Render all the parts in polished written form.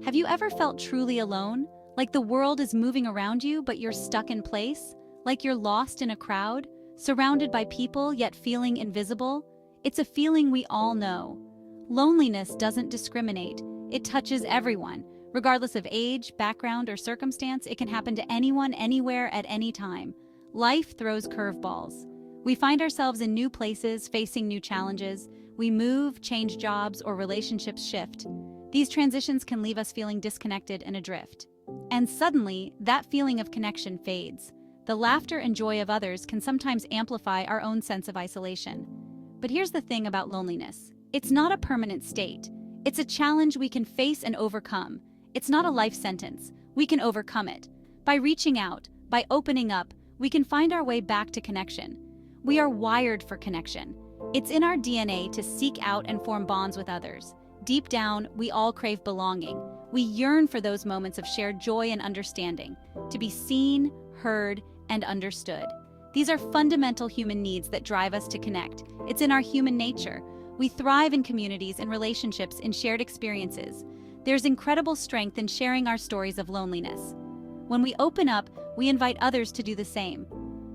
Have you ever felt truly alone? Like the world is moving around you, but you're stuck in place? Like you're lost in a crowd, surrounded by people yet feeling invisible? It's a feeling we all know. Loneliness doesn't discriminate. It touches everyone. Regardless of age, background, or circumstance, it can happen to anyone, anywhere, at any time. Life throws curveballs. We find ourselves in new places, facing new challenges. We move, change jobs, or relationships shift. These transitions can leave us feeling disconnected and adrift. And suddenly, that feeling of connection fades. The laughter and joy of others can sometimes amplify our own sense of isolation. But here's the thing about loneliness. It's not a permanent state. It's a challenge we can face and overcome. It's not a life sentence. We can overcome it. By reaching out, by opening up, we can find our way back to connection. We are wired for connection. It's in our DNA to seek out and form bonds with others. Deep down, we all crave belonging. We yearn for those moments of shared joy and understanding, to be seen, heard, and understood. These are fundamental human needs that drive us to connect. It's in our human nature. We thrive in communities and relationships, in shared experiences. There's incredible strength in sharing our stories of loneliness. When we open up, we invite others to do the same.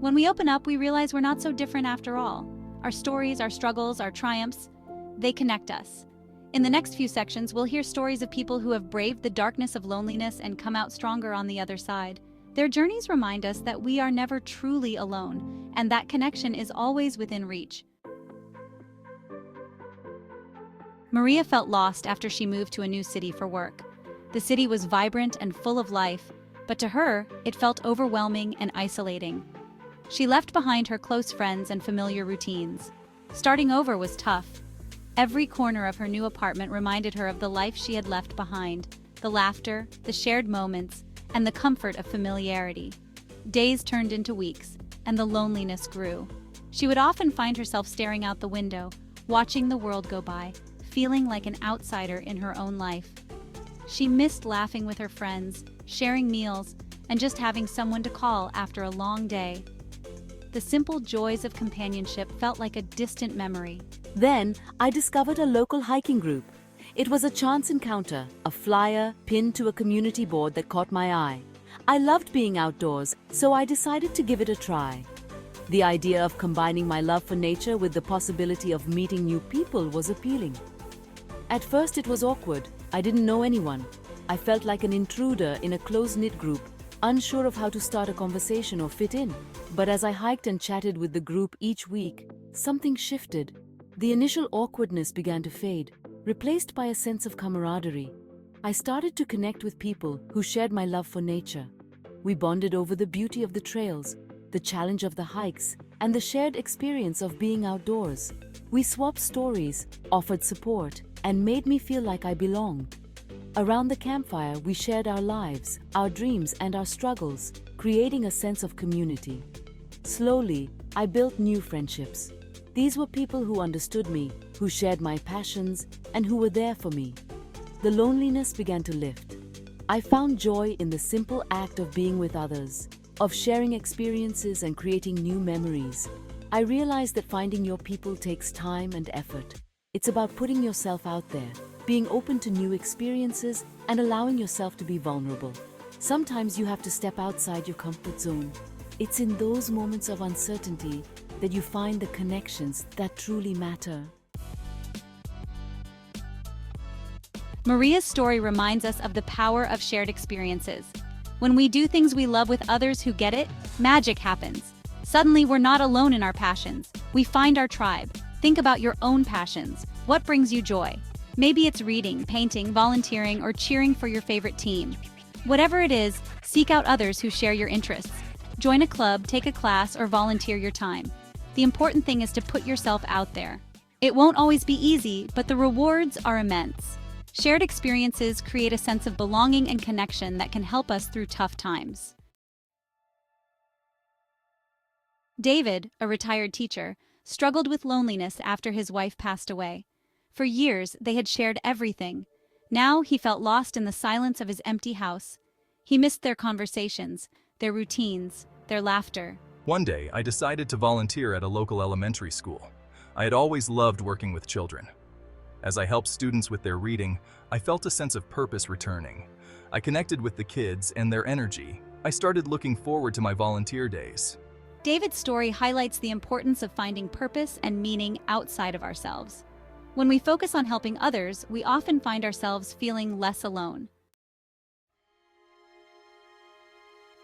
When we open up, we realize we're not so different after all. Our stories, our struggles, our triumphs, they connect us. In the next few sections, we'll hear stories of people who have braved the darkness of loneliness and come out stronger on the other side. Their journeys remind us that we are never truly alone, and that connection is always within reach. Maria felt lost after she moved to a new city for work. The city was vibrant and full of life, but to her, it felt overwhelming and isolating. She left behind her close friends and familiar routines. Starting over was tough. Every corner of her new apartment reminded her of the life she had left behind, the laughter, the shared moments, and the comfort of familiarity. Days turned into weeks, and the loneliness grew. She would often find herself staring out the window, watching the world go by, feeling like an outsider in her own life. She missed laughing with her friends, sharing meals, and just having someone to call after a long day. The simple joys of companionship felt like a distant memory. Then, I discovered a local hiking group. It was a chance encounter, a flyer pinned to a community board that caught my eye. I loved being outdoors, so I decided to give it a try. The idea of combining my love for nature with the possibility of meeting new people was appealing. At first, it was awkward. I didn't know anyone. I felt like an intruder in a close-knit group, unsure of how to start a conversation or fit in. But as I hiked and chatted with the group each week, something shifted. The initial awkwardness began to fade, replaced by a sense of camaraderie. I started to connect with people who shared my love for nature. We bonded over the beauty of the trails, the challenge of the hikes, and the shared experience of being outdoors. We swapped stories, offered support, and made me feel like I belonged. Around the campfire, we shared our lives, our dreams, and our struggles, creating a sense of community. Slowly, I built new friendships. These were people who understood me, who shared my passions, and who were there for me. The loneliness began to lift. I found joy in the simple act of being with others, of sharing experiences and creating new memories. I realized that finding your people takes time and effort. It's about putting yourself out there, being open to new experiences, and allowing yourself to be vulnerable. Sometimes you have to step outside your comfort zone. It's in those moments of uncertainty that you find the connections that truly matter. Maria's story reminds us of the power of shared experiences. When we do things we love with others who get it, magic happens. Suddenly, we're not alone in our passions. We find our tribe. Think about your own passions. What brings you joy? Maybe it's reading, painting, volunteering, or cheering for your favorite team. Whatever it is, seek out others who share your interests. Join a club, take a class, or volunteer your time. The important thing is to put yourself out there. It won't always be easy, but the rewards are immense. Shared experiences create a sense of belonging and connection that can help us through tough times. David, a retired teacher, struggled with loneliness after his wife passed away. For years, they had shared everything. Now he felt lost in the silence of his empty house. He missed their conversations, their routines, their laughter. One day, I decided to volunteer at a local elementary school. I had always loved working with children. As I helped students with their reading, I felt a sense of purpose returning. I connected with the kids and their energy. I started looking forward to my volunteer days. David's story highlights the importance of finding purpose and meaning outside of ourselves. When we focus on helping others, we often find ourselves feeling less alone.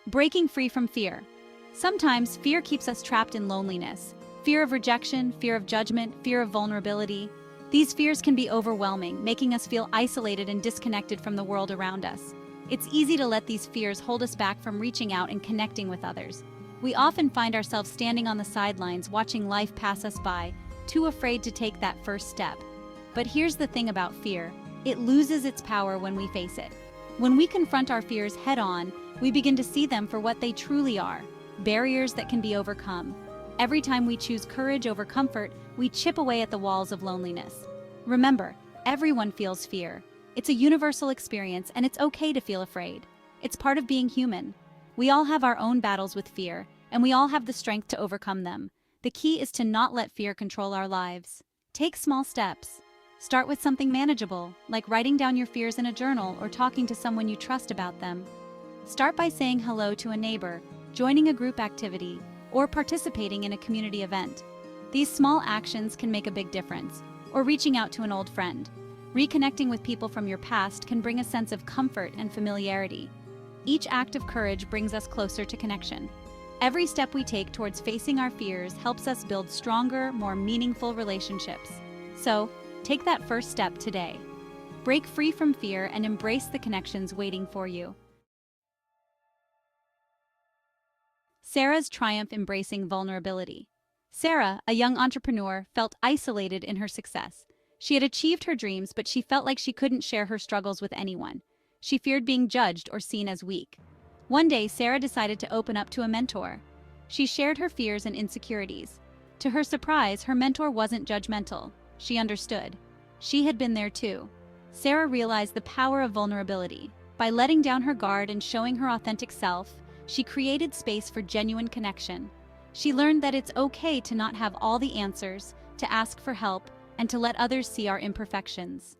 Breaking free from fear. Sometimes fear keeps us trapped in loneliness. Fear of rejection, fear of judgment, fear of vulnerability. These fears can be overwhelming, making us feel isolated and disconnected from the world around us. It's easy to let these fears hold us back from reaching out and connecting with others. We often find ourselves standing on the sidelines, watching life pass us by, too afraid to take that first step. But here's the thing about fear: it loses its power when we face it. When we confront our fears head-on, we begin to see them for what they truly are: barriers that can be overcome. Every time we choose courage over comfort, we chip away at the walls of loneliness. Remember, everyone feels fear. It's a universal experience, and it's okay to feel afraid. It's part of being human. We all have our own battles with fear, and we all have the strength to overcome them. The key is to not let fear control our lives. Take small steps. Start with something manageable, like writing down your fears in a journal or talking to someone you trust about them. Start by saying hello to a neighbor, joining a group activity, or participating in a community event. These small actions can make a big difference. Or reaching out to an old friend. Reconnecting with people from your past can bring a sense of comfort and familiarity. Each act of courage brings us closer to connection. Every step we take towards facing our fears helps us build stronger, more meaningful relationships. So, take that first step today. Break free from fear and embrace the connections waiting for you. Sarah's triumph embracing vulnerability. Sarah, a young entrepreneur, felt isolated in her success. She had achieved her dreams, but she felt like she couldn't share her struggles with anyone. She feared being judged or seen as weak. One day, Sarah decided to open up to a mentor. She shared her fears and insecurities. To her surprise, her mentor wasn't judgmental. She understood. She had been there too. Sarah realized the power of vulnerability. By letting down her guard and showing her authentic self, she created space for genuine connection. She learned that it's okay to not have all the answers, to ask for help, and to let others see our imperfections.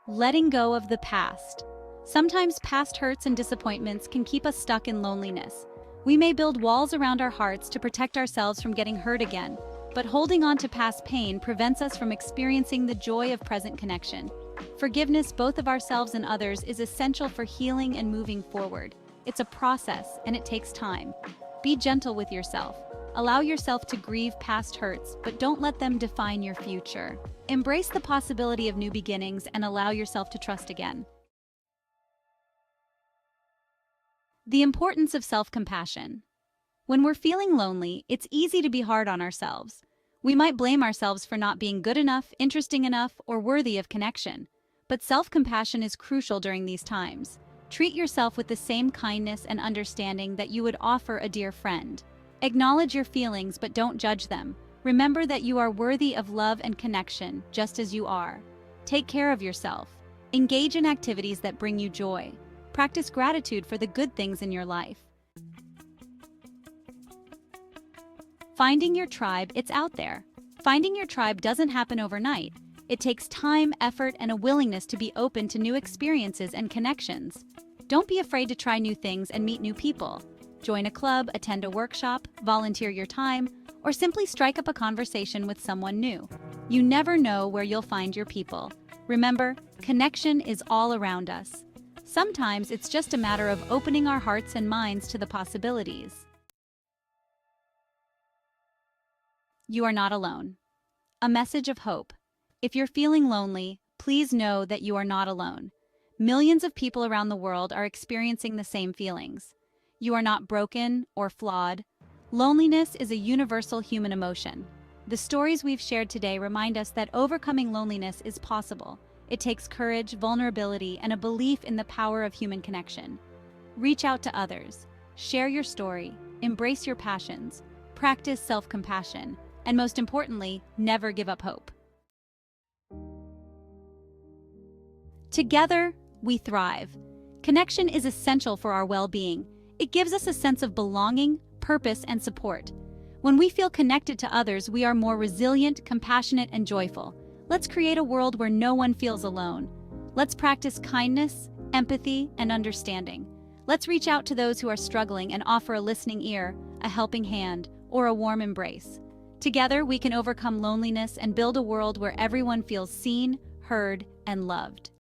Letting go of the past. Sometimes past hurts and disappointments can keep us stuck in loneliness. We may build walls around our hearts to protect ourselves from getting hurt again, but holding on to past pain prevents us from experiencing the joy of present connection. Forgiveness, both of ourselves and others, is essential for healing and moving forward. It's a process, and it takes time. Be gentle with yourself. Allow yourself to grieve past hurts, but don't let them define your future. Embrace the possibility of new beginnings and allow yourself to trust again. The importance of self-compassion. When we're feeling lonely, it's easy to be hard on ourselves. We might blame ourselves for not being good enough, interesting enough, or worthy of connection. But self-compassion is crucial during these times. Treat yourself with the same kindness and understanding that you would offer a dear friend. Acknowledge your feelings, but don't judge them. Remember that you are worthy of love and connection, just as you are. Take care of yourself. Engage in activities that bring you joy. Practice gratitude for the good things in your life. Finding your tribe, it's out there. Finding your tribe doesn't happen overnight. It takes time, effort, and a willingness to be open to new experiences and connections. Don't be afraid to try new things and meet new people. Join a club, attend a workshop, volunteer your time, or simply strike up a conversation with someone new. You never know where you'll find your people. Remember, connection is all around us. Sometimes it's just a matter of opening our hearts and minds to the possibilities. You are not alone. A message of hope. If you're feeling lonely, please know that you are not alone. Millions of people around the world are experiencing the same feelings. You are not broken or flawed. Loneliness is a universal human emotion. The stories we've shared today remind us that overcoming loneliness is possible. It takes courage, vulnerability, and a belief in the power of human connection. Reach out to others. Share your story. Embrace your passions. Practice self-compassion. And most importantly, never give up hope. Together, we thrive. Connection is essential for our well-being. It gives us a sense of belonging, purpose, and support. When we feel connected to others, we are more resilient, compassionate, and joyful. Let's create a world where no one feels alone. Let's practice kindness, empathy, and understanding. Let's reach out to those who are struggling and offer a listening ear, a helping hand, or a warm embrace. Together, we can overcome loneliness and build a world where everyone feels seen, heard, and loved.